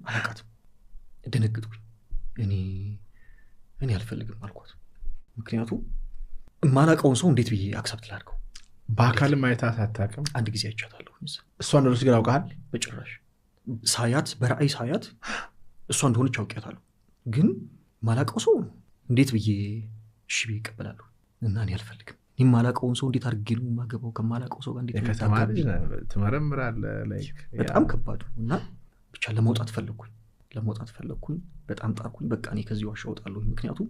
አላቃትም ደነገጥኩኝ እኔ አልፈልግም አልኳት ምክንያቱም ማላቀውን ሰው እንዴት ብዬ አክሰፕት ላድርገው በአካል ማየታት አታውቅም አንድ ጊዜ አይቻታለሁ እሷን ነው ግን አውቃል በጭራሽ ሳያት በራእይ ሳያት እሷ እንደሆነች አውቂያታለሁ ግን ማላቀው ሰው እንዴት ብዬ እሺ ብዬ እቀበላለሁ እና እኔ አልፈልግም ማላቀውን ሰው እንዴት አድርጌ ነው ማገባው ከማላቀው ሰው ጋር እንዴት ትመረምራለህ ላይክ በጣም ከባድ እና ብቻ ለመውጣት ፈለኩኝ በጣም ጣርኩኝ በቃ እኔ ከዚህ ዋሻ እወጣለሁ ምክንያቱም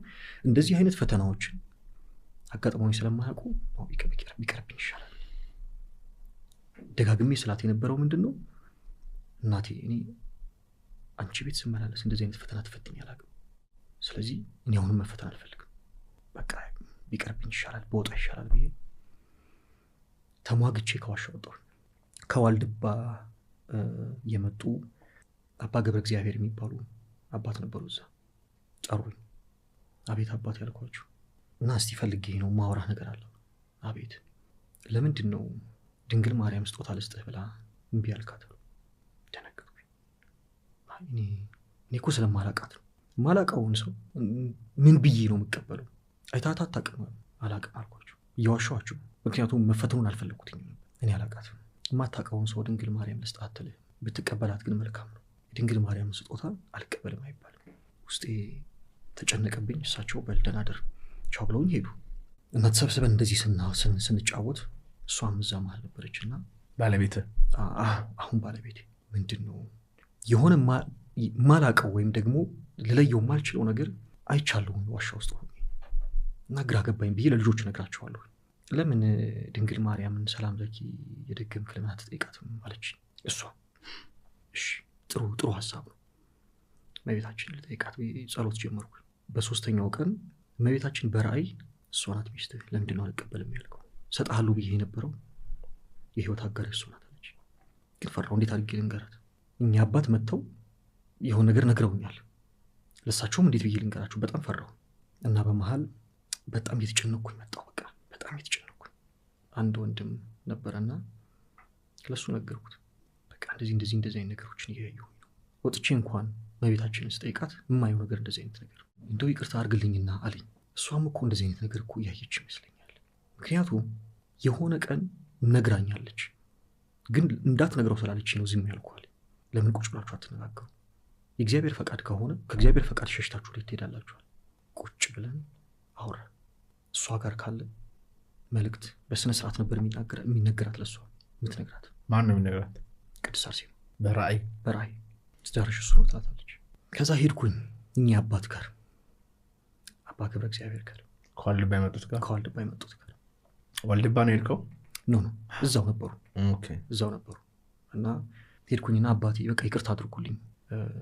እንደዚህ አይነት ፈተናዎችን አጋጥሞኝ ስለማያውቁ ነው ቢቀርብኝ ይሻላል ደጋግሜ ስላት የነበረው ምንድነው እናቴ እኔ አንቺ ቤት ስመላለስ እንደዚህ አይነት ፈተና ተፈትኝ አላውቅም ስለዚህ እኔ አሁንም መፈተን አልፈልግም በቃ ቢቀርብኝ ይሻላል በወጣ ይሻላል ብዬ ተሟግቼ ከዋሻ ወጣሁ ከዋልድባ የመጡ አባ ገብረ እግዚአብሔር የሚባሉ አባት ነበሩ እዛ ጠሩኝ አቤት አባት ያልኳቸው እና እስቲ ፈልጌ ነው ማወራ ነገር አለ አቤት ለምንድን ነው ድንግል ማርያም ስጦታ ልስጥህ ብላ እምቢ አልካት ደነገጥኩኝ እኔ እኮ ስለማላቃት ነው ማላቀውን ሰው ምን ብዬ ነው የምቀበለው አይታታ አታውቅም አላውቅም አልኳቸው እየዋሻኋቸው ምክንያቱም መፈተኑን አልፈለኩትኝ እኔ አላውቃትም የማታውቀውን ሰው ድንግል ማርያም ልስጥህ አትልህ ብትቀበላት ግን መልካም ነው ድንግል ማርያም ስጦታ አልቀበልም አይባልም ውስጤ ተጨነቀብኝ እሳቸው በልደናደር ቻው ብለውኝ ሄዱ እና ተሰብስበን እንደዚህ ስንጫወት እሷም እዛ መሃል ነበረችና ባለቤት አሁን ባለቤት ምንድነው የሆነ ማላቀው ወይም ደግሞ ለለየው ማልችለው ነገር አይቻለሁ ዋሻ ውስጥ ሆኜ እና ግራ ገባኝ ብዬ ለልጆች ነግራቸዋለሁ ለምን ድንግል ማርያምን ሰላም ለኪ የደገምክ ለምን አትጠይቃትም አለች እሷ እሺ ጥሩ ሐሳብ ነው እመቤታችን ልጠይቃት ጸሎት ጀመርኩ በሶስተኛው ቀን እመቤታችን በራእይ እሷ ናት ሚስትህ ለምንድን ነው አልቀበልም ያልከው ሰጣለሁ ብዬ የነበረው የህይወት አጋር እሷ ናት አለች ግን ፈራው እንዴት አድርጌ ልንገራት እኛ አባት መጥተው የሆነ ነገር ነግረውኛል ለሳቸውም እንዴት ብዬ ልንገራቸው በጣም ፈራው እና በመሃል በጣም እየተጨነኩኝ መጣሁ በቃ በጣም እየተጨነኩኝ አንድ ወንድም ነበርና ለሱ ነገርኩት በቃ እንደዚህ አይነት ነገሮችን እያየሁ ወጥቼ እንኳን እመቤታችንን ስጠይቃት የማየው ነገር እንደዚህ አይነት ነገር እንደው ይቅርታ አድርግልኝና አለኝ እሷም እኮ እንደዚህ አይነት ነገር እኮ እያየች ይመስለኛል ምክንያቱም የሆነ ቀን ነግራኛለች ግን እንዳትነግረው ስላለችኝ ነው ዝም ያልኳል ለምን ቁጭ ብላችሁ አትነጋገሩ የእግዚአብሔር ፈቃድ ከሆነ ከእግዚአብሔር ፈቃድ ሸሽታችሁ ልትሄዳላችሁ ቁጭ ብለን አውራ እሷ ጋር ካለ መልእክት በስነ ስርዓት ነበር የሚነገራት ለሷ የምትነግራት ማን ነው የሚነግራት ቅድስት አርሴማ በራእይ ትዳርሽ እሱ ነው ትላታለች ከዛ ሄድኩኝ እኛ አባት ጋር አባ ገብረ እግዚአብሔር ጋር ከዋልድባ የመጡት ጋር ዋልድባ ነው ሄድከው ኖ እዛው ነበሩ እና ሄድኩኝና አባቴ በቃ ይቅርታ አድርጉልኝ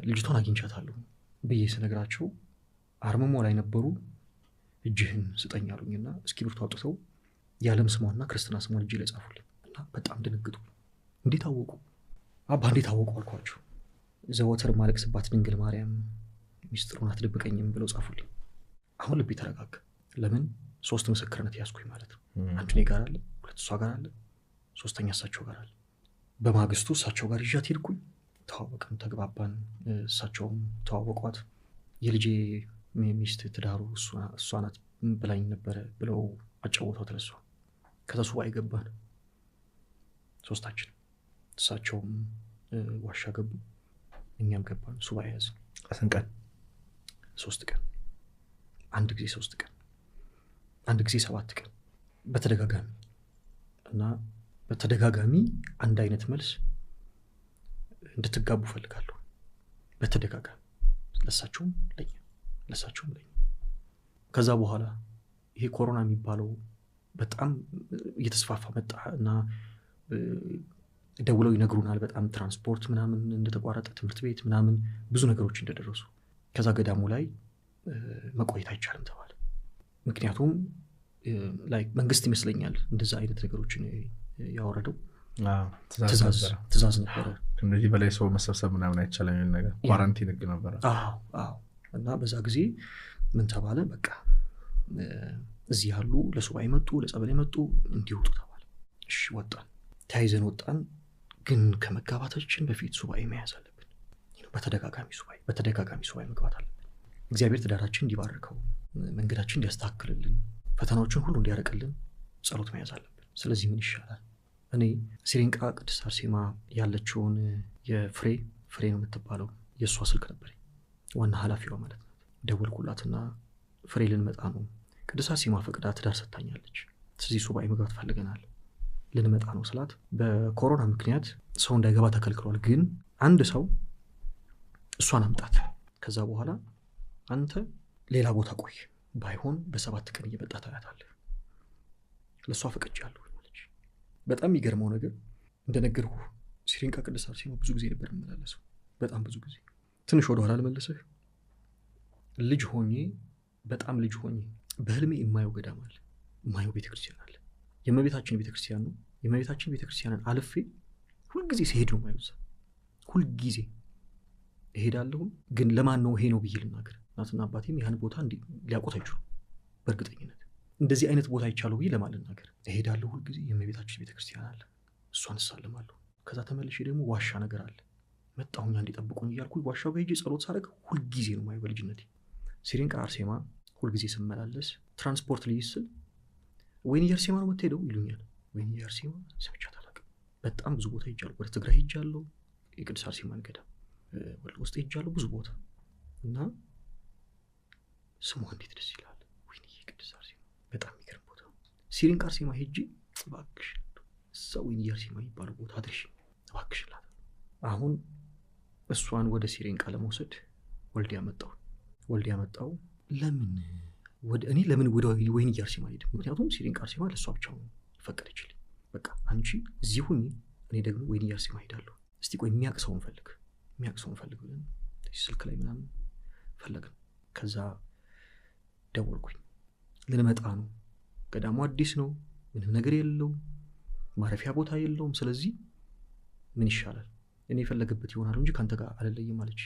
ልጅቷን አግኝቻታለሁ ብዬ ስነግራቸው አርመሞ ላይ ነበሩ እጅህን ስጠኝ አሉኝና እስክሪብቶ አውጥተው የዓለም ስሟና ክርስትና ስሟን እጅ ላይ ጻፉልኝ እና በጣም ደነገጡ እንዴት አወቁ አልኳቸው ዘወትር ማለቅስባት ድንግል ማርያም ሚስጥሩን አትደብቀኝም ብለው ጻፉልኝ አሁን ልቤ ተረጋጋ ለምን 3 ምስክርነት ያስኩኝ ማለት ነው አንዱ እኔ ጋር አለ 2 እሷ ጋር አለ 3ኛ እሳቸው ጋር አለ በማግስቱ እሳቸው ጋር ይዣት ሄድኩኝ ተዋወቅን ተግባባን እሳቸውም ተዋወቋት የልጄ ሚስት ትዳሩ እሷ ናት ብላኝ ነበር ብለው አጫውተው ተነሱ ከዛ ሱባኤ ገባን 3ታችን እሳቸውም ዋሻ ገቡ እኛም ገባን ሱባኤ ያዝን አሰንቀን 3 ቀን አንድ ጊዜ 3 ቀን አንድ ጊዜ 7 ቀን በተደጋጋሚ አንድ አይነት መልስ እንድትጋቡ ፈልጋለሁ በተደጋጋሚ ለሳቸውም ለኛ ከዛ በኋላ ይሄ ኮሮና የሚባለው በጣም እየተስፋፋ መጣ እና ደውለው ይነግሩናል በጣም ትራንስፖርት ምናምን እንደተቋረጠ ትምህርት ቤት ምናምን ብዙ ነገሮች እንደደረሱ ከዛ ገዳሙ ላይ መቆየት አይቻልም ተባለ ምክንያቱም ላይ መንግስት ይመስለኛል እንደዛ አይነት ነገሮችን ያወረደው ትእዛዝ ነበር እንደዚህ በላይ ሰው መሰብሰብ ምናምን አይቻልም የሚል ነገር ኳራንቲን ህግ ነበር እና በዛ ጊዜ ምን ተባለ በቃ እዚህ ያሉ ለሱባኤ መጡ ለጸበል መጡ እንዲወጡ ተባለ እሺ ወጣን ተያይዘን ወጣን ግን ከመጋባታችን በፊት ሱባኤ መያዝ አለብን በተደጋጋሚ ሱባኤ መግባት አለብን። እግዚአብሔር ትዳራችን እንዲባርከው፣ መንገዳችን እንዲያስተካክልልን፣ ፈተናዎችን ሁሉ እንዲያረቅልን ጸሎት መያዝ አለብን። ስለዚህ ምን ይሻላል? እኔ ሲሪንቃ ቅድስት አርሴማ ያለችውን የፍሬ ነው የምትባለው የእሷ ስልክ ነበረኝ፣ ዋና ኃላፊዋ ማለት ነው። ደወልኩላትና ፍሬ ልንመጣ ነው፣ ቅድስት አርሴማ ፈቅዳ ትዳር ሰጥታኛለች፣ ስለዚህ ሱባኤ መግባት ፈልገናል፣ ልንመጣ ነው ስላት በኮሮና ምክንያት ሰው እንዳይገባ ተከልክሏል፣ ግን አንድ ሰው እሷን አምጣት፣ ከዛ በኋላ አንተ ሌላ ቦታ ቆይ፣ ባይሆን በ7 ቀን እየመጣ ታያታለህ፣ ለእሷ ፈቅጃለሁ አለች። በጣም የሚገርመው ነገር እንደነገርኩ ሲሪንቃ ቅድስት አርሴማ ብዙ ጊዜ ነበር የምመላለሰው፣ በጣም ብዙ ጊዜ። ትንሽ ወደኋላ ልመልስህ። በጣም ልጅ ሆኜ በህልሜ የማየው ገዳም አለ፣ የማየው ቤተክርስቲያን አለ። የእመቤታችን ቤተክርስቲያን ነው። የእመቤታችን ቤተክርስቲያንን አልፌ ሁልጊዜ ሲሄድ ነው የማየው። ሁልጊዜ እሄዳለሁ፣ ግን ለማን ነው ይሄ ነው ብዬ ልናገር? እናትና አባቴም ያን ቦታ ሊያውቁት አይችሉም በእርግጠኝነት። እንደዚህ አይነት ቦታ ይቻለው ብዬ ለማን ልናገር? እሄዳለሁ ሁልጊዜ፣ የእመቤታችን ቤተክርስቲያን አለ፣ እሷን እሳለማለሁ። ከዛ ተመልሼ ደግሞ ዋሻ ነገር አለ፣ መጣሁኛ እንዲጠብቁኝ እያልኩ ዋሻው ጋር ሄጄ ጸሎት ሳደርግ ሁልጊዜ ነው የማየው በልጅነቴ። ሲሪንቃ አርሴማ ሁልጊዜ ስመላለስ ትራንስፖርት ልይዝ ስል ወይኔ አርሴማ ነው የምትሄደው ይሉኛል። ወይኔ አርሴማ ሰምቻት አላውቅም። በጣም ብዙ ቦታ ሄጃለሁ። ወደ ትግራይ ሄጃለሁ፣ የቅድስት አርሴማን ገዳም ወደ ውስጥ ሄጃለሁ፣ ብዙ ቦታ እና ስሟ እንዴት ደስ ይላል። ወይኔ የቅድስት አርሴማ በጣም የሚገርም ቦታ። ሲሪንቃ አርሴማ ሄጄ እባክሽ እዛ ወይኔ አርሴማ የሚባለው ቦታ አድርሽ እባክሽ እላታለሁ። አሁን እሷን ወደ ሲሪንቃ ለመውሰድ ወልዲያ መጣሁ። ለምን ወደ ወይኔ አርሴማ ሄድ? ምክንያቱም ሲሪንቃ አርሴማ ለእሷ ብቻ ነው ፈቀደችልኝ። በቃ አንቺ እዚህ ሁኚ፣ እኔ ደግሞ ወይኔ አርሴማ ሄዳለሁ። እስቲ ቆይ የሚያውቅ ሰውን ፈልግ ብለን ስልክ ላይ ምናምን ፈለግን። ከዛ ደወልኩኝ፣ ልንመጣ ነው፣ ገዳሙ አዲስ ነው፣ ምንም ነገር የለው፣ ማረፊያ ቦታ የለውም፣ ስለዚህ ምን ይሻላል? እኔ የፈለገበት ይሆናል እንጂ ካንተ ጋር አልለይም አለች።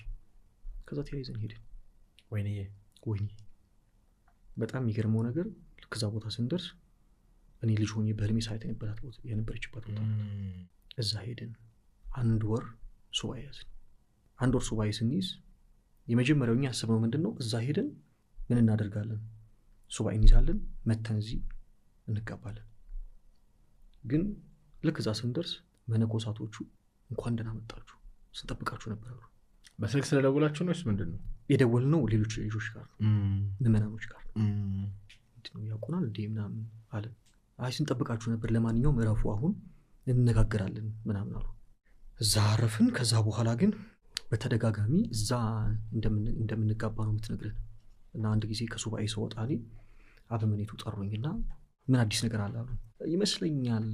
ከዛ ተያይዘን ሄድን። ወይኔ በጣም የሚገርመው ነገር ልክ እዛ ቦታ ስንደርስ እኔ ልጅ ሆኜ በህልሜ ሳይት የነበረችበት ቦታ እዛ ሄድን። 1 ወር ሱባኤ ያዝን። 1 ወር ሱባኤ ስንይዝ የመጀመሪያው እኛ ያሰብነው ምንድን ነው? እዛ ሄደን ምን እናደርጋለን? ሱባኤ እንይዛለን፣ መተን እዚህ እንጋባለን። ግን ልክ እዛ ስንደርስ መነኮሳቶቹ እንኳን ደህና መጣችሁ ስንጠብቃችሁ ነበር አሉ። በስልክ ስለደወላችሁ ነው? ምንድን ነው የደወልነው? ሌሎች ልጆች ጋር ምዕመናኖች ጋር ያውቁናል እንዴ ምናምን አለ። አይ ስንጠብቃችሁ ነበር፣ ለማንኛውም እረፉ፣ አሁን እንነጋገራለን ምናምን አሉ። እዛ አረፍን። ከዛ በኋላ ግን በተደጋጋሚ እዛ እንደምንጋባ ነው የምትነግረን። እና አንድ ጊዜ ከሱባኤ ስወጣ እኔ አበምኔቱ ጠሩኝና ምን አዲስ ነገር አለ አሉ። ይመስለኛል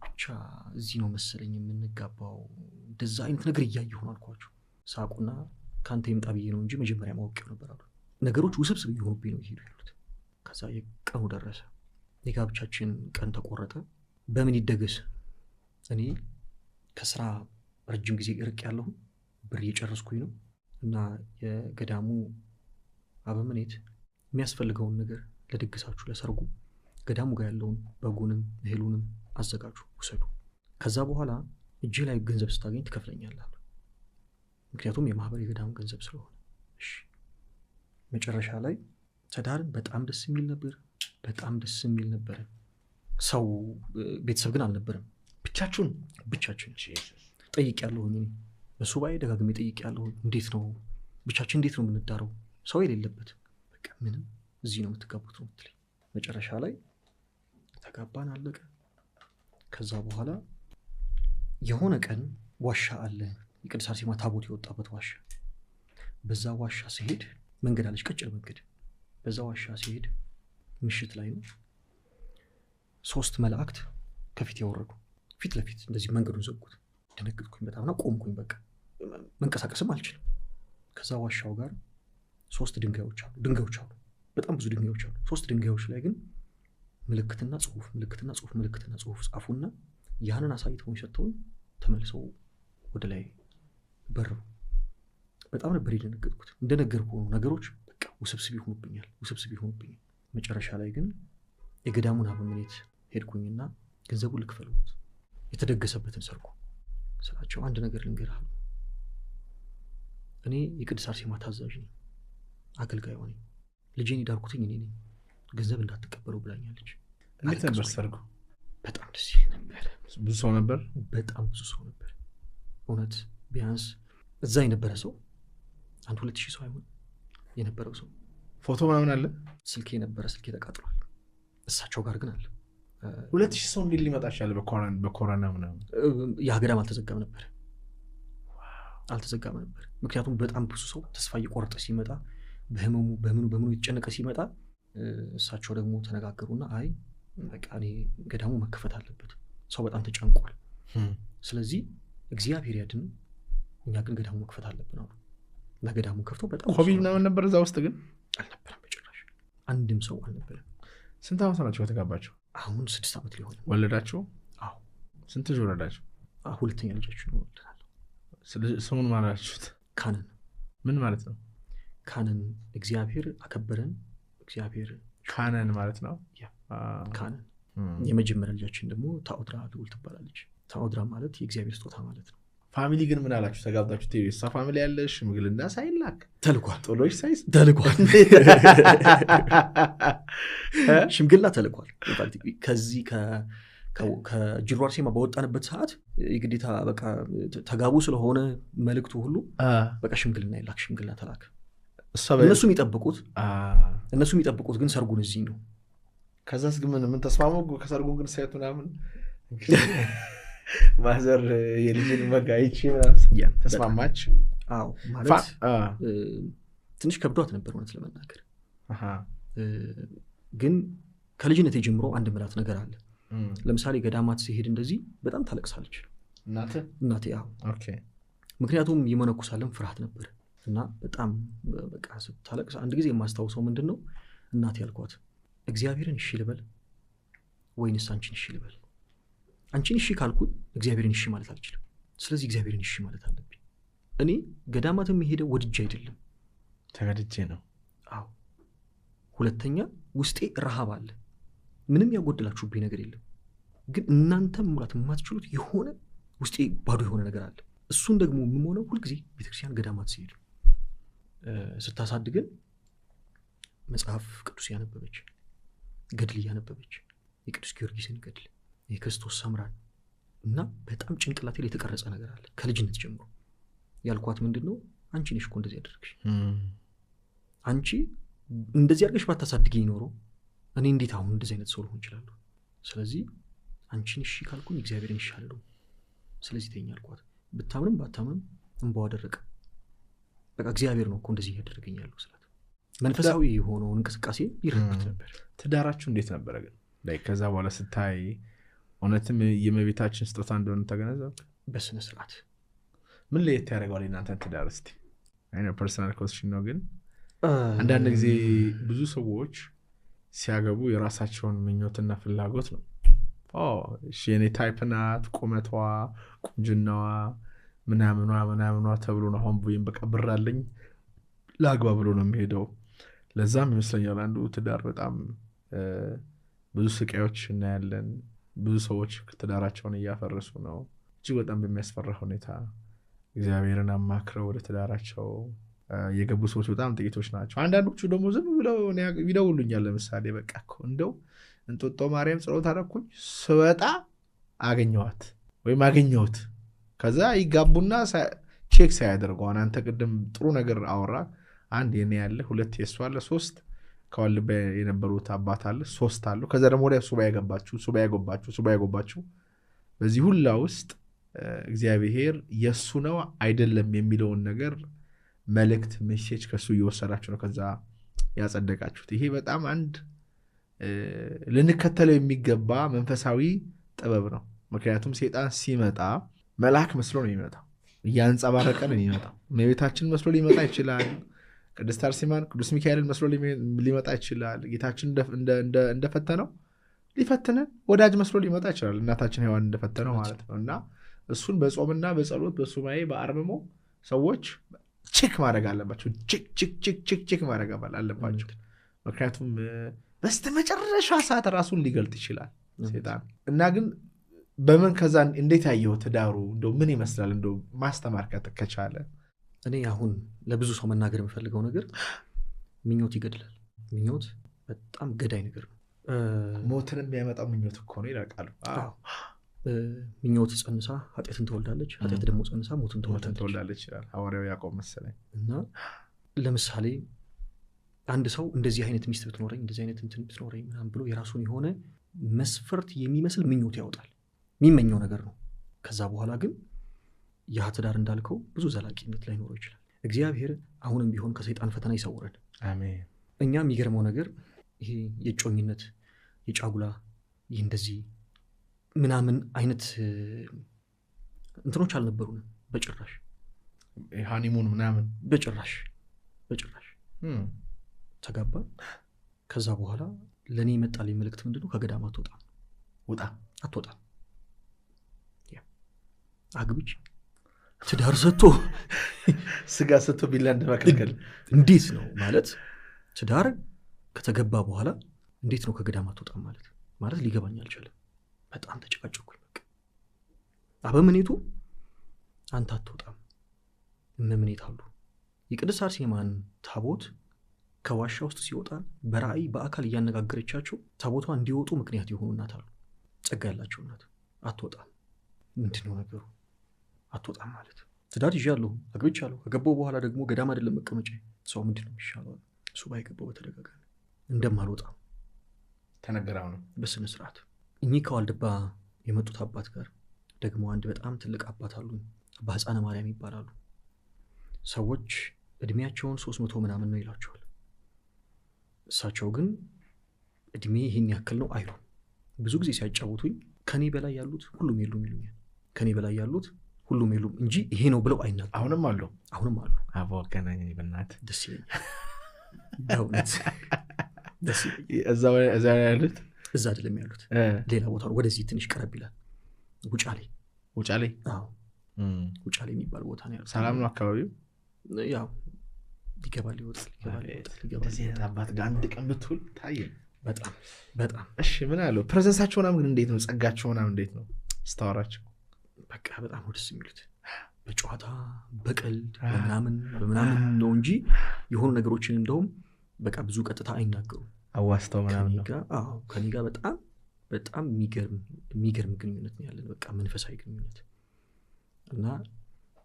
ብቻ እዚህ ነው መሰለኝ የምንጋባው፣ እንደዛ አይነት ነገር እያየሁ ነው አልኳቸው። ሳቁና ከአንተ ይምጣ ብዬ ነው እንጂ መጀመሪያ ማወቂው ነበር አሉ። ነገሮች ውስብስብ እየሆኑብኝ ነው ይሄዱ ያሉት። ከዛ የቀኑ ደረሰ፣ የጋብቻችን ቀን ተቆረጠ። በምን ይደገስ? እኔ ከስራ ረጅም ጊዜ እርቅ ያለሁ፣ ብር እየጨረስኩኝ ነው እና የገዳሙ አበምኔት የሚያስፈልገውን ነገር ለድግሳችሁ ለሰርጉ ገዳሙ ጋር ያለውን በጉንም እህሉንም አዘጋጁ፣ ውሰዱ። ከዛ በኋላ እጄ ላይ ገንዘብ ስታገኝ ትከፍለኛለህ፣ ምክንያቱም የማህበር የገዳሙ ገንዘብ ስለሆነ። እሺ። መጨረሻ ላይ ተዳርን። በጣም ደስ የሚል ነበር። ሰው ቤተሰብ ግን አልነበረም። ብቻችን ጠይቄያለሁኝ። በሱባኤ ደጋግሜ ጠይቄያለሁኝ። እንዴት ነው ብቻችን እንዴት ነው የምንዳረው? ሰው የሌለበት በቃ ምንም እዚህ ነው የምትጋቡት ነው የምትለኝ። መጨረሻ ላይ ተጋባን፣ አለቀ። ከዛ በኋላ የሆነ ቀን ዋሻ አለ፣ የቅድስት አርሴማ ታቦት የወጣበት ዋሻ። በዛ ዋሻ ሲሄድ መንገድ አለች፣ ቀጭን መንገድ። በዛ ዋሻ ሲሄድ ምሽት ላይ ነው 3 መላእክት ከፊት ያወረዱ፣ ፊት ለፊት እንደዚህ መንገዱን ዘጉት። ደነገጥኩኝ በጣምና ቆምኩኝ። በቃ መንቀሳቀስም አልችልም። ከዛ ዋሻው ጋር 3 ድንጋዮች አሉ፣ በጣም ብዙ ድንጋዮች አሉ። 3 ድንጋዮች ላይ ግን ምልክትና ጽሁፍ ጻፉና ያንን አሳይተውኝ ሰጥተውኝ ተመልሰው ወደ ላይ በረሩ። በጣም ነበር የደነገጥኩት። እንደነገርኩ ነው ነገሮች በቃ ውስብስብ ይሆኑብኛል። መጨረሻ ላይ ግን የገዳሙን አበምኔት ሄድኩኝና ገንዘቡን ልክፈልዎት የተደገሰበትን ሰርኩ ስላቸው፣ አንድ ነገር ልንገርህ፣ እኔ የቅድስት አርሴማ ታዛዥ ነኝ፣ አገልጋይ ነኝ። ልጄን የዳርኩትኝ እኔ ነኝ፣ ገንዘብ እንዳትቀበሉ ብላኛለች። እንዴት ነበር ሰርጉ? በጣም ደስ ይል ነበር። ብዙ ሰው ነበር? በጣም ብዙ ሰው ነበር። እውነት ቢያንስ እዛ የነበረ ሰው 1,000 ሰው አይሆን የነበረው ሰው። ፎቶ ምናምን አለ? ስልኬ ነበረ፣ ስልኬ ተቃጥሏል። እሳቸው ጋር ግን አለ። 2,000 ሰው እንዴት ሊመጣ ይችላል? በኮሮና ምናምን የሀገዳም አልተዘጋም ነበር፣ አልተዘጋም ነበር። ምክንያቱም በጣም ብዙ ሰው ተስፋ እየቆረጠ ሲመጣ፣ በህመሙ በምኑ የተጨነቀ ሲመጣ፣ እሳቸው ደግሞ ተነጋገሩና አይ በቃ እኔ ገዳሙ መከፈት አለበት፣ ሰው በጣም ተጨንቋል፣ ስለዚህ እግዚአብሔር ያድን፣ እኛ ግን ገዳሙ መክፈት አለብን አሉ። እና ገዳሙ ከፍተው በጣም ኮቪድ ምናምን ነበር እዛ ውስጥ? ግን አልነበረም በጭራሽ፣ አንድም ሰው አልነበረም። ስንት ዓመት ናቸው የተጋባቸው? አሁን 6 ዓመት ሊሆን። ወለዳችሁ? አዎ። ስንት ልጅ ወለዳችሁ? ሁለተኛ ልጃችን ወልደናል። ስሙን ማን አላችሁት? ካነን። ምን ማለት ነው ካነን? እግዚአብሔር አከበረን። እግዚአብሔር ካነን ማለት ነው። ካነን። የመጀመሪያ ልጃችን ደግሞ ታኦድራ ልዑል ትባላለች። ታኦድራ ማለት የእግዚአብሔር ስጦታ ማለት ነው። ፋሚሊ ግን ምን አላችሁ? ተጋብታችሁ ቴሳ ፋሚሊ ያለሽ ሽምግልና ሳይላክ ተልኳል። ጦሎች ሳይስ ተልኳል። ሽምግልና ተልኳል። ከዚህ ከጅሩ አርሴማ በወጣንበት ሰዓት የግዴታ በቃ ተጋቡ ስለሆነ መልእክቱ ሁሉ በቃ ሽምግልና ይላክ፣ ሽምግልና ተላክ። እነሱ የሚጠብቁት ግን ሰርጉን እዚህ ነው። ከዛስ ግን ምን ተስማሙ? ከሰርጉን ግን ሳይቱ ምናምን ማዘር የልጅን መጋይቺ ምናምን ተስማማች? አዎ ማለት ትንሽ ከብዷት ነበር እውነት ለመናገር። ግን ከልጅነት ጀምሮ አንድ ምላት ነገር አለ። ለምሳሌ ገዳማት ሲሄድ እንደዚህ በጣም ታለቅሳለች እናቴ። አዎ ምክንያቱም የመነኩሳለን ፍርሃት ነበር እና በጣም በቃ ስታለቅስ አንድ ጊዜ የማስታውሰው ምንድነው እናቴ ያልኳት እግዚአብሔርን እሺ ልበል ወይንስ አንቺን እሺ ልበል? አንቺን እሺ ካልኩኝ እግዚአብሔርን እሺ ማለት አልችልም። ስለዚህ እግዚአብሔርን እሺ ማለት አለብኝ። እኔ ገዳማትም የሄደው ወድጄ አይደለም፣ ተገድጄ ነው። አዎ ሁለተኛ ውስጤ ረሃብ አለ። ምንም ያጎደላችሁብኝ ነገር የለም፣ ግን እናንተም ሙላት የማትችሉት የሆነ ውስጤ ባዶ የሆነ ነገር አለ። እሱን ደግሞ የምሆነው ሁልጊዜ ቤተክርስቲያን ገዳማት ሲሄድ ስታሳድገን መጽሐፍ ቅዱስ ያነበበች፣ ገድል ያነበበች፣ የቅዱስ ጊዮርጊስን ገድል፣ የክርስቶስ ሰምራን እና በጣም ጭንቅላቴ ላይ የተቀረጸ ነገር አለ ከልጅነት ጀምሮ። ያልኳት ምንድነው አንቺ ነሽ እኮ እንደዚህ ያደረግሽ። አንቺ እንደዚህ አድርገሽ ባታሳድጊኝ ኖሮ እኔ እንዴት አሁን እንደዚህ አይነት ሰው ልሆን እችላለሁ? ስለዚህ አንቺን እሺ ካልኩኝ እግዚአብሔርን ይሻላል። ስለዚህ ተኛ አልኳት። ብታምንም ባታምንም እንባዋ ደረቀ። በቃ እግዚአብሔር ነው እኮ እንደዚህ ያደረገኝ ያለው ስላት መንፈሳዊ የሆነውን እንቅስቃሴ ይረበት ነበር። ትዳራችሁ እንዴት ነበር ግን? ከዛ በኋላ ስታይ እውነትም የእመቤታችን ስጦታ እንደሆነ ተገነዘብክ? በስነ ስርዓት ምን ለየት ያደርገዋል እናንተን ትዳር? እስቲ አይነ ፐርሰናል ኮስችን ነው ግን አንዳንድ ጊዜ ብዙ ሰዎች ሲያገቡ የራሳቸውን ምኞትና ፍላጎት ነው። እሺ የኔ ታይፕ ናት፣ ቁመቷ፣ ቁንጅናዋ ምናምኗ ተብሎ ነው አሁን ወይም በቃ ብር አለኝ ላግባ ብሎ ነው የሚሄደው። ለዛም ይመስለኛል አንዱ ትዳር በጣም ብዙ ስቃዮች እናያለን። ብዙ ሰዎች ትዳራቸውን እያፈረሱ ነው እጅግ በጣም በሚያስፈራ ሁኔታ። እግዚአብሔርን አማክረው ወደ ትዳራቸው የገቡ ሰዎች በጣም ጥቂቶች ናቸው። አንዳንዶቹ ደግሞ ዝም ብለው ይደውሉኛል። ለምሳሌ በቃ እኮ እንደው እንጦጦ ማርያም ጸሎት አደረኩኝ ስወጣ አገኘኋት ወይም አገኘሁት። ከዛ ይጋቡና ቼክ ሳያደርጉ አንተ ቅድም ጥሩ ነገር አወራ። አንድ የኔ ያለ፣ ሁለት የሱ አለ፣ ሶስት ከዋልባ የነበሩት አባት አለ፣ ሶስት አሉ። ከዛ ደግሞ ወደ ሱባኤ ያገባችሁ። በዚህ ሁላ ውስጥ እግዚአብሔር የሱ ነው አይደለም የሚለውን ነገር መልእክት ሜሴጅ ከሱ እየወሰዳችሁ ነው ከዛ ያጸደቃችሁት። ይሄ በጣም አንድ ልንከተለው የሚገባ መንፈሳዊ ጥበብ ነው። ምክንያቱም ሰይጣን ሲመጣ መልአክ መስሎ ነው የሚመጣው፣ እያንጸባረቀ ነው የሚመጣው። እመቤታችን መስሎ ሊመጣ ይችላል። ቅድስት አርሴማን፣ ቅዱስ ሚካኤልን መስሎ ሊመጣ ይችላል። ጌታችን እንደፈተነው ሊፈትነን ወዳጅ መስሎ ሊመጣ ይችላል። እናታችን ሔዋን እንደፈተነው ማለት ነው። እና እሱን በጾምና በጸሎት በሱባኤ በአርምሞ ሰዎች ቼክ ማድረግ አለባቸው። ቼክ ማድረግ አለባቸው። ምክንያቱም በስተመጨረሻ ሰዓት ራሱን ሊገልጥ ይችላል ሰይጣን። እና ግን በምን ከዛ እንዴት ያየው ትዳሩ እንደው ምን ይመስላል እንደው ማስተማር ከቻለ? እኔ አሁን ለብዙ ሰው መናገር የምፈልገው ነገር ምኞት ይገድላል። ምኞት በጣም ገዳይ ነገር ነው። ሞትን የሚያመጣው ምኞት እኮ ነው ይላሉ። ምኞት ጸንሳ ኃጢአትን ትወልዳለች፣ ኃጢአት ደግሞ ጸንሳ ሞትን ትወልዳለች ይላል ሐዋርያው ያዕቆብ መሰለኝ። እና ለምሳሌ አንድ ሰው እንደዚህ አይነት ሚስት ብትኖረኝ፣ እንደዚህ አይነት እንትን ብትኖረኝ ምናምን ብሎ የራሱን የሆነ መስፈርት የሚመስል ምኞት ያወጣል። የሚመኘው ነገር ነው። ከዛ በኋላ ግን ያ ትዳር እንዳልከው ብዙ ዘላቂነት ላይኖረው ይችላል። እግዚአብሔር አሁንም ቢሆን ከሰይጣን ፈተና ይሰውረን። አሜን። እኛ የሚገርመው ነገር ይሄ የጮኝነት የጫጉላ ይህ እንደዚህ ምናምን አይነት እንትኖች አልነበሩንም በጭራሽ። ሃኒሙን ምናምን በጭራሽ ተጋባን። ከዛ በኋላ ለእኔ ይመጣልኝ መልእክት ምንድነው? ከገዳም አትወጣም፣ አግብች ትዳር ሰጥቶ ስጋ ሰጥቶ ቢላ እንደመከልከል እንዴት ነው ማለት? ትዳር ከተገባ በኋላ እንዴት ነው ከገዳም አትወጣም ማለት ሊገባኝ አልቻለም። በጣም ተጨቃጨኩኝ። በቃ አበምኔቱ አንተ አትወጣም፣ እመምኔት አሉ። የቅድስት አርሴማን ታቦት ከዋሻ ውስጥ ሲወጣ በራእይ በአካል እያነጋገረቻቸው ታቦቷ እንዲወጡ ምክንያት የሆኑ እናት አሉ። ጸጋ ያላቸው እናት። አትወጣም። ምንድነው ነገሩ? አትወጣም ማለት ትዳር ይዣለሁ፣ አግብቻለሁ። ከገባው በኋላ ደግሞ ገዳም አይደለም መቀመጫ። ሰው ምንድነው የሚሻለው? ሱባኤ ገባው በተደጋጋሚ እንደማልወጣ ተነገራው ነው በስነ ስርዓት። እኚህ ከዋልድባ የመጡት አባት ጋር ደግሞ አንድ በጣም ትልቅ አባት አሉ። አባ ሕፃነ ማርያም ይባላሉ። ሰዎች እድሜያቸውን 300 ምናምን ነው ይላቸዋል። እሳቸው ግን እድሜ ይሄን ያክል ነው አይሉ። ብዙ ጊዜ ሲያጫውቱኝ ከኔ በላይ ያሉት ሁሉም የሉም ይሉኛል። ከኔ በላይ ያሉት ሁሉም የሉም እንጂ ይሄ ነው ብለው አይናገሩም። አሁንም አሉ። አቦከናኝ በእናት ደስ ይለኛል። ዳውነት ደስ ይለኛል። እዛ ያሉት እዛ አይደለም ያሉት፣ ሌላ ቦታ ነው። ወደዚህ ትንሽ ቀረብ ይላል። ውጫሌ አዎ፣ ውጫሌ የሚባል ቦታ ነው ያሉት። ሰላም ነው አካባቢው። ያው ይገባል ይወጣል። እንደዚህ አባት ጋር አንድ ቀን ብትውል ታየ። በጣም እሺ። ምን አለው ፕሬዘንሳቸው ምናምን ግን እንዴት ነው? ጸጋቸው ምናምን እንዴት ነው ስታወራቸው? በቃ በጣም ነው ደስ የሚሉት። በጨዋታ በቀልድ በምናምን ነው እንጂ የሆኑ ነገሮችን እንደውም በቃ ብዙ ቀጥታ አይናገሩም። አዋስተው ምናምን ነው። አዎ ከኔ ጋር በጣም የሚገርም ግንኙነት ነው ያለን። በቃ መንፈሳዊ ግንኙነት እና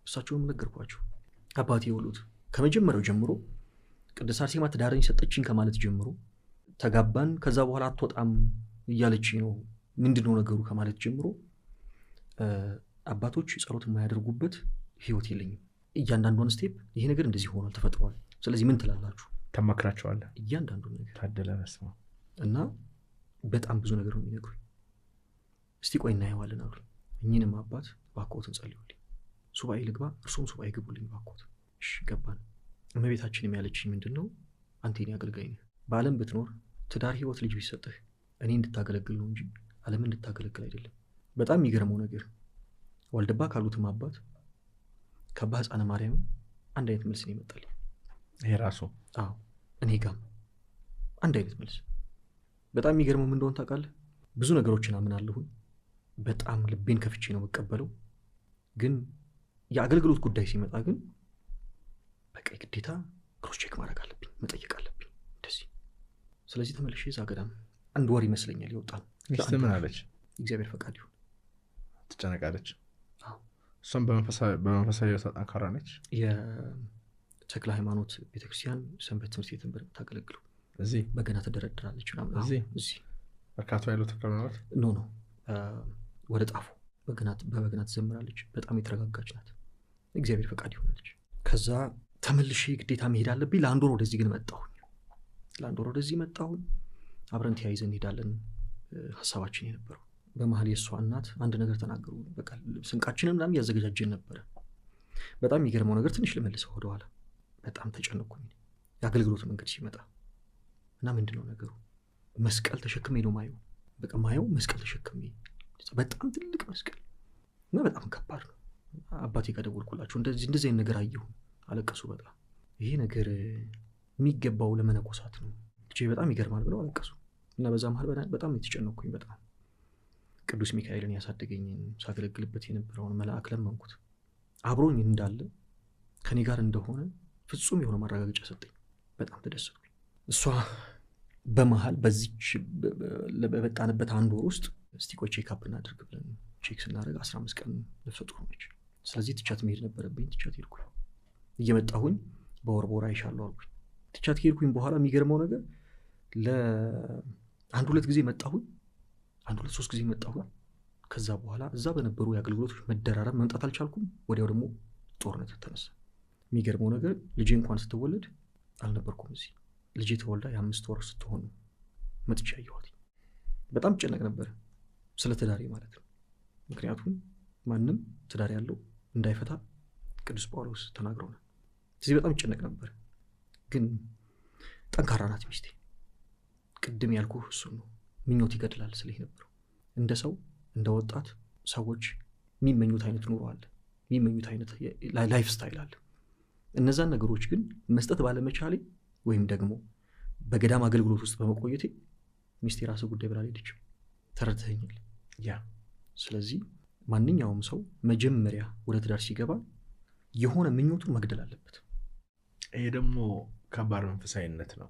እሳቸውም ነገርኳቸው። አባቴ የወሉት ከመጀመሪያው ጀምሮ ቅድስት አርሴማ ትዳረኝ ሰጠችኝ ከማለት ጀምሮ ተጋባን። ከዛ በኋላ አትወጣም እያለች ነው ምንድነው ነገሩ ከማለት ጀምሮ አባቶች ጸሎት የማያደርጉበት ህይወት የለኝም። እያንዳንዱን ስቴፕ ይሄ ነገር እንደዚህ ሆኗል ተፈጥሯል፣ ስለዚህ ምን ትላላችሁ ተመክራቸዋለህ? እያንዳንዱን ነገር ታደለ መስማ እና በጣም ብዙ ነገር ነው የሚነግሩኝ። እስቲ ቆይ እናየዋለን አሉ። እኚህንም አባት ባኮትን ጸልዩልኝ፣ ሱባኤ ልግባ፣ እርሱም ሱባኤ ግቡልኝ ባኮት። እሺ ገባን። እመቤታችንም ያለችኝ ምንድነው? አንተ የኔ አገልጋይ ነህ። በዓለም ብትኖር ትዳር ህይወት ልጅ ቢሰጥህ እኔ እንድታገለግል ነው እንጂ ዓለም እንድታገለግል አይደለም። በጣም የሚገርመው ነገር ዋልድባ ካሉትም አባት ከአባ ሕፃነ ማርያም አንድ አይነት መልስ ነው የመጣልኝ። ይሄ ራሱ አዎ እኔ ጋም አንድ አይነት መልስ። በጣም የሚገርመው ምን እንደሆነ ታውቃለህ? ብዙ ነገሮችን አምናለሁኝ፣ በጣም ልቤን ከፍቼ ነው የምቀበለው። ግን የአገልግሎት ጉዳይ ሲመጣ ግን በቃ ግዴታ ክሮስ ቼክ ማድረግ አለብኝ፣ መጠየቅ አለብኝ እንደዚህ። ስለዚህ ተመልሼ እዛ ገዳም አንድ ወር ይመስለኛል ይወጣል። ምን አለች? እግዚአብሔር ፈቃድ ይሁን። ትጨነቃለች። እሷም በመንፈሳዊ ጠንካራ ነች። የተክለ ሃይማኖት ቤተክርስቲያን ሰንበት ትምህርት ቤትን ታገለግለው እዚህ በገና ትደረድራለች ምናምን። እዚህ በርካታ ያለው ተክለ ሃይማኖት ኖ ወደ ጣፎ በበገና ትዘምራለች። በጣም የተረጋጋች ናት። እግዚአብሔር ፈቃድ ይሆናለች። ከዛ ተመልሼ ግዴታ መሄድ አለብኝ። ለአንድ ወር ወደዚህ ግን መጣሁኝ። አብረን ተያይዘን እንሄዳለን ሀሳባችን የነበረው። በመሀል የእሷ እናት አንድ ነገር ተናገሩ። በቃ ስንቃችንን ምናምን ያዘገጃጀን ነበረ። በጣም የሚገርመው ነገር ትንሽ ልመልሰው ወደኋላ፣ በጣም ተጨነኩኝ የአገልግሎት መንገድ ሲመጣ እና ምንድነው ነገሩ? መስቀል ተሸክሜ ነው ማየው መስቀል ተሸክሜ፣ በጣም ትልቅ መስቀል እና በጣም ከባድ ነው። አባቴ ጋር ደወልኩላቸው። እንደዚህ አይነት ነገር አየሁ። አለቀሱ በጣም። ይሄ ነገር የሚገባው ለመነኮሳት ነው ልጄ፣ በጣም ይገርማል ብለው አለቀሱ። እና በዛ መሀል በጣም የተጨነኩኝ። በጣም ቅዱስ ሚካኤልን ያሳደገኝን ሳገለግልበት የነበረውን መልአክ ለመንኩት። አብሮኝ እንዳለ ከኔ ጋር እንደሆነ ፍጹም የሆነ ማረጋገጫ ሰጠኝ። በጣም ተደሰትኩኝ። እሷ በመሃል በዚች በመጣንበት 1 ወር ውስጥ እስቲ ቆይ ቼክ አፕ እናድርግ ብለን ቼክ ስናደርግ 15 ቀን ነፍሰ ጡር ሆነች። ስለዚህ ትቻት መሄድ ነበረብኝ። ትቻት ሄድኩኝ። እየመጣሁኝ በወር አይሻለሁ አልኩኝ። ትቻት ሄድኩኝ። በኋላ የሚገርመው ነገር ለ1-2 ጊዜ መጣሁኝ፣ 1-2-3 ጊዜ መጣሁኝ። ከዛ በኋላ እዛ በነበሩ የአገልግሎቶች መደራረብ መምጣት አልቻልኩም። ወዲያው ደግሞ ጦርነት ተነሳ። የሚገርመው ነገር ልጄ እንኳን ስትወለድ አልነበርኩም እዚህ። ልጄ ተወልዳ የ5 ወር ስትሆን መጥቻ ያየኋት። በጣም ጨነቅ ነበር ስለ ትዳሬ ማለት ነው። ምክንያቱም ማንም ትዳር ያለው እንዳይፈታ ቅዱስ ጳውሎስ ተናግሮናል። ስለዚህ በጣም ጨነቅ ነበር። ግን ጠንካራ ናት ሚስቴ። ቅድም ያልኩህ እሱ ነው። ምኞት ይገድላል ስለዚህ ነበር። እንደ ሰው እንደ ወጣት ሰዎች የሚመኙት አይነት ኑሮ አለ፣ የሚመኙት አይነት ላይፍ ስታይል አለ። እነዛን ነገሮች ግን መስጠት ባለመቻሌ ወይም ደግሞ በገዳም አገልግሎት ውስጥ በመቆየቴ ሚስቴ ራስ ጉዳይ ብላ ሄደች። ተረድተኛል? ያ ስለዚህ ማንኛውም ሰው መጀመሪያ ወደ ትዳር ሲገባ የሆነ ምኞቱን መግደል አለበት። ይሄ ደግሞ ከባድ መንፈሳዊነት ነው።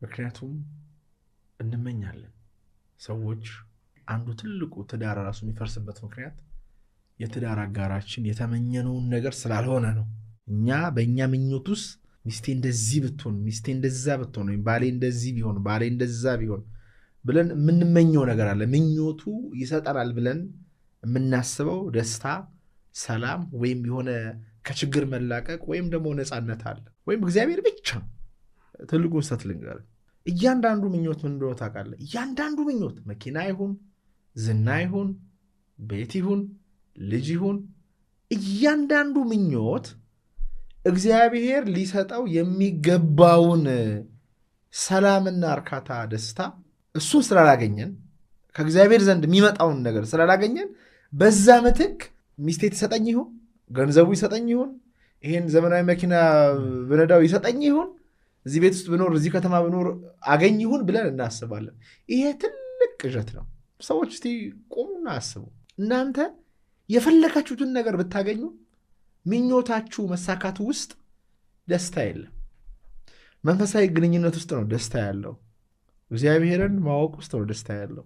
ምክንያቱም እንመኛለን ሰዎች አንዱ ትልቁ ትዳር ራሱ የሚፈርስበት ምክንያት የትዳር አጋራችን የተመኘነውን ነገር ስላልሆነ ነው። እኛ በእኛ ምኞት ውስጥ ሚስቴ እንደዚህ ብትሆን፣ ሚስቴ እንደዛ ብትሆን፣ ወይም ባሌ እንደዚህ ቢሆን፣ ባሌ እንደዛ ቢሆን ብለን የምንመኘው ነገር አለ። ምኞቱ ይሰጠናል ብለን የምናስበው ደስታ፣ ሰላም ወይም የሆነ ከችግር መላቀቅ ወይም ደግሞ ነፃነት አለ። ወይም እግዚአብሔር ብቻ ትልቁን ሰት ልንገር፣ እያንዳንዱ ምኞት ምን እንደሆነ ታውቃለህ? እያንዳንዱ ምኞት መኪና ይሁን፣ ዝና ይሁን፣ ቤት ይሁን፣ ልጅ ይሁን፣ እያንዳንዱ ምኞት እግዚአብሔር ሊሰጠው የሚገባውን ሰላምና እርካታ፣ ደስታ እሱን ስላላገኘን ከእግዚአብሔር ዘንድ የሚመጣውን ነገር ስላላገኘን በዛ ምትክ ሚስቴ ትሰጠኝ ይሁን፣ ገንዘቡ ይሰጠኝ ይሁን፣ ይሄን ዘመናዊ መኪና ብነዳው ይሰጠኝ ይሁን፣ እዚህ ቤት ውስጥ ብኖር፣ እዚህ ከተማ ብኖር አገኝ ይሁን ብለን እናስባለን። ይሄ ትልቅ ቅዠት ነው። ሰዎች እስቲ ቆሙና አስቡ። እናንተ የፈለጋችሁትን ነገር ብታገኙ ምኞታችሁ መሳካቱ ውስጥ ደስታ የለም። መንፈሳዊ ግንኙነት ውስጥ ነው ደስታ ያለው። እግዚአብሔርን ማወቅ ውስጥ ነው ደስታ ያለው፣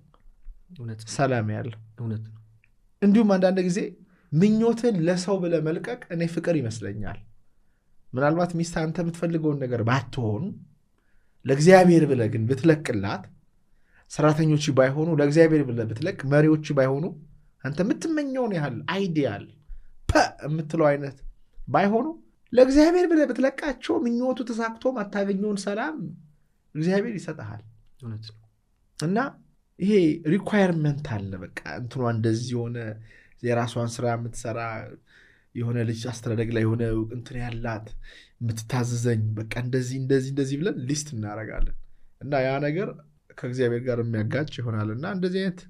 ሰላም ያለው። እንዲሁም አንዳንድ ጊዜ ምኞትን ለሰው ብለህ መልቀቅ እኔ ፍቅር ይመስለኛል። ምናልባት ሚስት አንተ የምትፈልገውን ነገር ባትሆን ለእግዚአብሔር ብለህ ግን ብትለቅላት፣ ሰራተኞች ባይሆኑ ለእግዚአብሔር ብለህ ብትለቅ፣ መሪዎች ባይሆኑ አንተ የምትመኘውን ያህል አይዲያል የምትለው አይነት ባይሆኑ ለእግዚአብሔር ብለህ ብትለቃቸው ምኞቱ ተሳክቶ ማታገኘውን ሰላም እግዚአብሔር ይሰጥሃል። እና ይሄ ሪኳየርመንት አለ። በቃ እንትኗ እንደዚህ የሆነ የራሷን ስራ የምትሰራ የሆነ ልጅ አስተዳደግ ላይ የሆነ እንትን ያላት የምትታዘዘኝ በቃ እንደዚህ ብለን ሊስት እናደርጋለን። እና ያ ነገር ከእግዚአብሔር ጋር የሚያጋጭ ይሆናልና እንደዚህ አይነት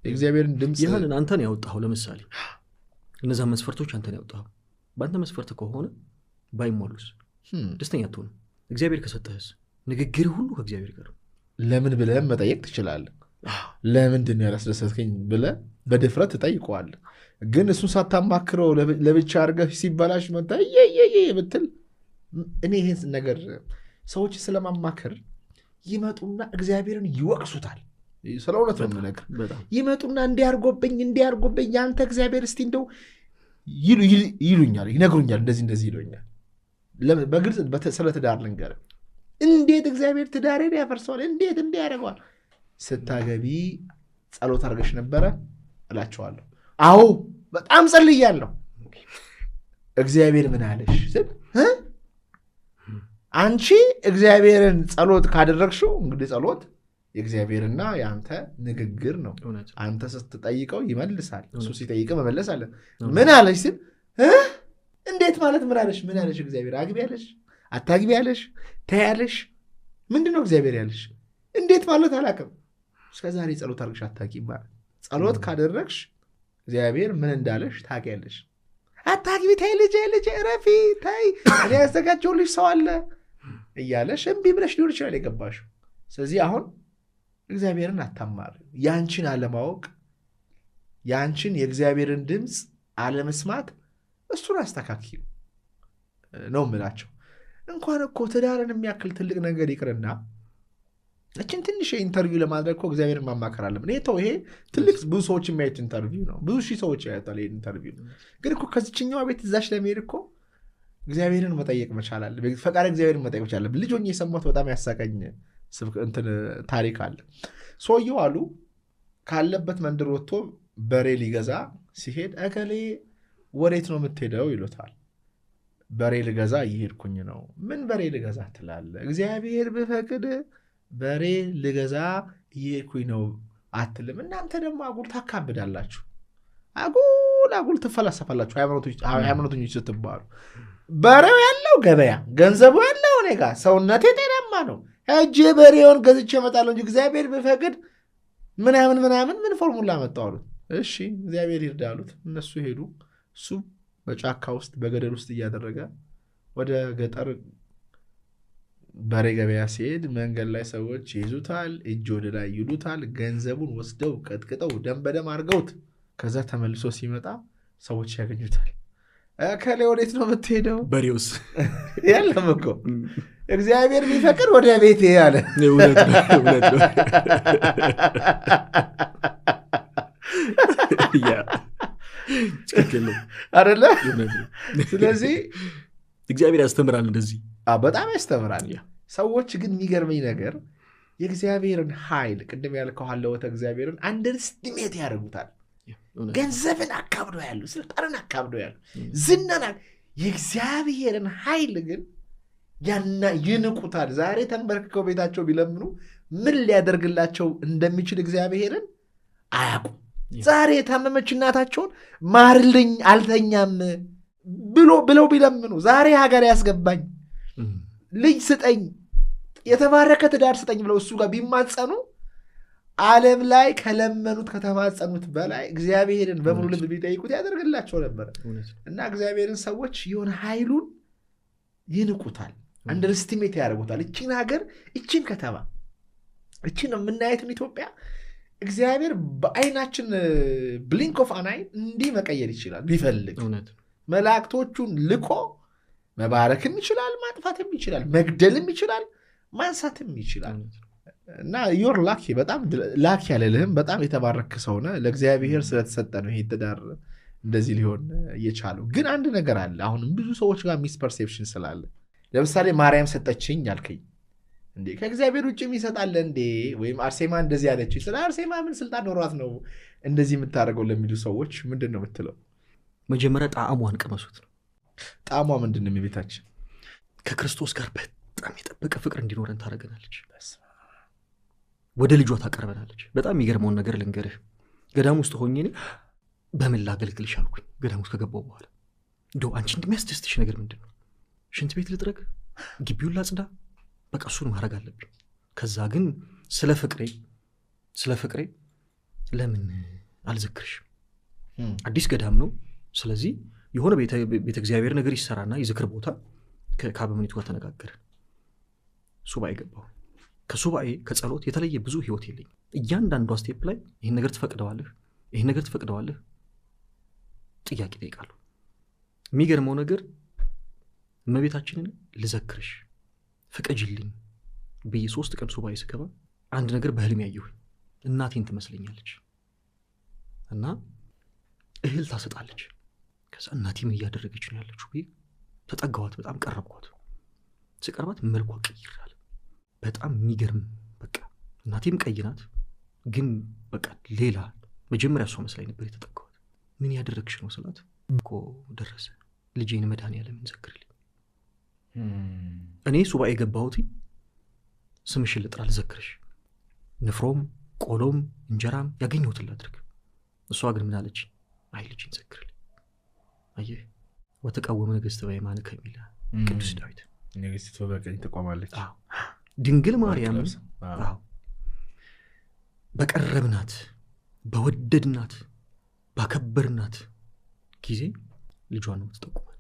የእግዚአብሔርን ድምፅ ይህንን አንተን ያወጣኸው ለምሳሌ እነዛ መስፈርቶች አንተን ያወጣኸው በአንተ መስፈርት ከሆነ ባይሟሉስ ደስተኛ አትሆንም። እግዚአብሔር ከሰጠህስ ንግግር ሁሉ ከእግዚአብሔር ጋር ለምን ብለህ መጠየቅ ትችላለህ። ለምንድን ያላስደሰትከኝ ብለህ በድፍረት ትጠይቀዋለህ። ግን እሱን ሳታማክረው ለብቻ አድርገህ ሲበላሽ መጣ ብትል እኔ ይህን ነገር ሰዎች ስለማማከር ይመጡና እግዚአብሔርን ይወቅሱታል። ስለ እውነት ነው የምነግርህ። ይመጡና እንዲያርጎብኝ ያንተ እግዚአብሔር እስቲ እንደው ይሉኛል፣ ይነግሩኛል፣ እንደዚህ ይሉኛል። በግልጽ ስለ ትዳር ልንገርህ። እንዴት እግዚአብሔር ትዳሬን ያፈርሰዋል? እንዴት እንዲያደርገዋል? ስታገቢ ጸሎት አድርገሽ ነበረ እላቸዋለሁ። አዎ በጣም ጸልያለሁ። እግዚአብሔር ምን አለሽ ስል አንቺ እግዚአብሔርን ጸሎት ካደረግሽው እንግዲህ ጸሎት የእግዚአብሔርና የአንተ ንግግር ነው። አንተ ስትጠይቀው ይመልሳል፣ እሱ ሲጠይቅ መመለስ አለ። ምን አለሽ ስል እንዴት ማለት ምን አለሽ እግዚአብሔር? አግቢ ያለሽ አታግቢ ያለሽ ተያለሽ ምንድን ነው እግዚአብሔር ያለሽ? እንዴት ማለት አላውቅም። እስከዛሬ ጸሎት አድርግሽ አታውቂም ማለት ጸሎት ካደረግሽ እግዚአብሔር ምን እንዳለሽ ታውቂያለሽ። አታግቢ፣ ተይ ልጄ ረፊ ተይ እኔ ያዘጋጀሁልሽ ሰው አለ እያለሽ እምቢ ብለሽ ሊሆን ይችላል የገባሽው። ስለዚህ አሁን እግዚአብሔርን አታማር። ያንቺን አለማወቅ፣ ያንቺን የእግዚአብሔርን ድምፅ አለመስማት እሱን አስተካክዩ። ነው የምላቸው። እንኳን እኮ ትዳርን የሚያክል ትልቅ ነገር ይቅርና እችን ትንሽ ኢንተርቪው ለማድረግ እኮ እግዚአብሔርን ማማከር አለብን። ይሄ ትልቅ ብዙ ሰዎች የሚያዩት ኢንተርቪው ነው። ብዙ ሺህ ሰዎች ያዩታል ይሄን ኢንተርቪው። ግን እኮ ከዚችኛዋ ቤት እዛች ለመሄድ እኮ እግዚአብሔርን መጠየቅ መቻል አለብን። ፈቃድ እግዚአብሔርን መጠየቅ መቻል አለብን። ልጅ ሆኜ የሰማሁት በጣም ያሳቀኝ ታሪክ አለ። ሰውየው አሉ ካለበት መንደር ወጥቶ በሬ ሊገዛ ሲሄድ እከሌ ወዴት ነው የምትሄደው ይሉታል። በሬ ልገዛ እየሄድኩኝ ነው። ምን በሬ ልገዛ ትላለህ? እግዚአብሔር ብፈቅድ በሬ ልገዛ እየሄድኩኝ ነው አትልም? እናንተ ደግሞ አጉል ታካብዳላችሁ፣ አጉል ትፈላሰፋላችሁ ሃይማኖተኞች ስትባሉ። በሬው ያለው ገበያ፣ ገንዘቡ ያለው እኔ ጋ፣ ሰውነቴ ጤናማ ነው፣ ሄጄ በሬውን ገዝቼ እመጣለሁ እንጂ እግዚአብሔር ብፈቅድ ምናምን ምን ፎርሙላ መጣው አሉት። እሺ እግዚአብሔር ይርዳሉት። እነሱ ሄዱ። እሱ በጫካ ውስጥ በገደል ውስጥ እያደረገ ወደ ገጠር በሬ ገበያ ሲሄድ መንገድ ላይ ሰዎች ይይዙታል፣ እጅ ወደ ላይ ይሉታል፣ ገንዘቡን ወስደው ቀጥቅጠው ደም በደም አድርገውት ከዛ ተመልሶ ሲመጣ ሰዎች ያገኙታል። እከሌ ወዴት ነው የምትሄደው? በሬውስ የለም እኮ እግዚአብሔር ቢፈቅድ ወደ ቤቴ አለ። እውነት ነው አይደለ? ስለዚህ እግዚአብሔር ያስተምራል፣ እንደዚህ በጣም ያስተምራል። ሰዎች ግን የሚገርመኝ ነገር የእግዚአብሔርን ኃይል ቅድም ያልከው ሀለወተ እግዚአብሔርን አንደርስቲሜት ያደርጉታል። ገንዘብን አካብደው ያሉ፣ ስልጣንን አካብደው ያሉ፣ ዝናና የእግዚአብሔርን ኃይል ግን ይንቁታል። ዛሬ ተንበርክከው ቤታቸው ቢለምኑ ምን ሊያደርግላቸው እንደሚችል እግዚአብሔርን አያውቁም። ዛሬ የታመመች እናታቸውን ማርልኝ አልተኛም ብለው ቢለምኑ፣ ዛሬ ሀገር ያስገባኝ፣ ልጅ ስጠኝ፣ የተባረከ ትዳር ስጠኝ ብለው እሱ ጋር ቢማጸኑ ዓለም ላይ ከለመኑት ከተማጸኑት በላይ እግዚአብሔርን በሙሉ ልብ ቢጠይቁት ያደርግላቸው ነበር። እና እግዚአብሔርን ሰዎች የሆነ ኃይሉን ይንቁታል፣ አንደርስቲሜት ያደርጉታል። እችን ሀገር፣ እችን ከተማ፣ እችን የምናየትን ኢትዮጵያ እግዚአብሔር በአይናችን ብሊንክ ኦፍ አን አይ እንዲህ መቀየር ይችላል ቢፈልግ። መላእክቶቹን ልኮ መባረክም ይችላል፣ ማጥፋትም ይችላል፣ መግደልም ይችላል፣ ማንሳትም ይችላል። እና ዮር ላኪ፣ በጣም ላኪ ያለልህም በጣም የተባረክ ሰውነ ለእግዚአብሔር ስለተሰጠ ነው ይሄ ትዳር እንደዚህ ሊሆን እየቻለው። ግን አንድ ነገር አለ፣ አሁንም ብዙ ሰዎች ጋር ሚስፐርሴፕሽን ስላለ። ለምሳሌ ማርያም ሰጠችኝ አልከኝ፣ እንዴ ከእግዚአብሔር ውጭ ይሰጣል እንዴ? ወይም አርሴማ እንደዚህ ያለች፣ ስለ አርሴማ ምን ስልጣን ኖሯት ነው እንደዚህ የምታደርገው ለሚሉ ሰዎች ምንድን ነው የምትለው? መጀመሪያ ጣዕሟን ቀመሱት ነው። ጣዕሟ ምንድን ነው? የቤታችን ከክርስቶስ ጋር በጣም የጠበቀ ፍቅር እንዲኖረን ታደርገናለች፣ ወደ ልጇ ታቀርበናለች። በጣም የሚገርመውን ነገር ልንገርህ። ገዳም ውስጥ ሆኜ እኔ በምን ላገልግልሽ አልኩኝ። ገዳም ውስጥ ከገባው በኋላ እንደው አንቺ እንደሚያስደስትሽ ነገር ምንድን ነው? ሽንት ቤት ልጥረግ፣ ግቢውን ላጽዳ፣ በቃ እሱን ማድረግ አለብኝ። ከዛ ግን ስለ ፍቅሬ ለምን አልዘክርሽ? አዲስ ገዳም ነው። ስለዚህ የሆነ ቤተ እግዚአብሔር ነገር ይሰራና የዝክር ቦታ ከአበምኔቱ ጋር ተነጋገርን። ሱባኤ ገባሁ። ከሱባኤ ከጸሎት የተለየ ብዙ ህይወት የለኝም። እያንዳንዷ ስቴፕ ላይ ይህን ነገር ትፈቅደዋለህ ጥያቄ ጠይቃለሁ። የሚገርመው ነገር እመቤታችንን ልዘክርሽ ፍቀጅልኝ ብዬ 3 ቀን ሱባኤ ስገባ አንድ ነገር በህልም ያየሁኝ። እናቴን ትመስለኛለች እና እህል ታሰጣለች። ከዛ እናቴ ምን እያደረገች ነው ያለችው ብዬ ተጠጋኋት። በጣም ቀረብኳት። ስቀርባት መልኳ ቀይራል። በጣም የሚገርም በቃ እናቴም ቀይ ናት፣ ግን በቃ ሌላ መጀመሪያ እሷ መስላኝ ነበር የተጠጋኋት። ምን ያደረግሽ ነው ስላት እኮ ደረሰ ልጄን መድኃኒዓለም ዘክርልኝ። እኔ ሱባኤ ገባሁት ስምሽን ልጥራ ልዘክርሽ፣ ንፍሮም ቆሎም እንጀራም ያገኘሁትን ላድርግ። እሷ ግን ምን አለች? አይ ልጄን ዘክርልኝ። አየህ ወተቃወመ ነገሥት በየማነ ከሚል ቅዱስ ዳዊት ነገሥት በቀኝ ትቆማለች። ድንግል ማርያም በቀረብናት በወደድናት ባከበርናት ጊዜ ልጇን ነው ትጠቁማል።